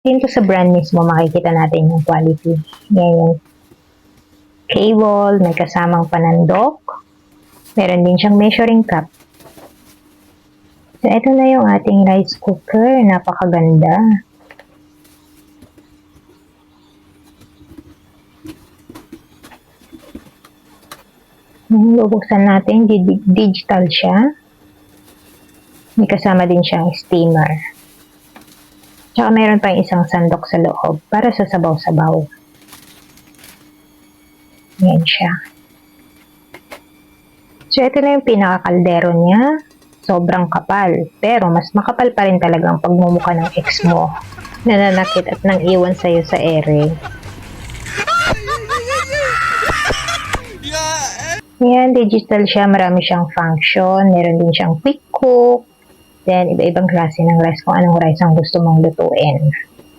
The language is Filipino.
Dito sa brand mismo, makikita natin yung quality. Yan yung cable, may kasamang panandok. Meron din siyang measuring cup. So, ito na yung ating rice cooker. Napakaganda. Bubuksan natin, digital siya. May kasama din siyang steamer. Tsaka meron pa isang sandok sa loob para sa sabaw-sabaw. Yan siya. So, ito na yung pinaka-kaldero niya. Sobrang kapal. Pero, mas makapal pa rin talagang pagmumukha ng ex mo. Nananakit at nang iwan sa'yo sa ere. Yan, digital siya. Marami siyang function. Meron din siyang quick cook. Then, iba-ibang klase ng rice kung anong rice ang gusto mong lutuin.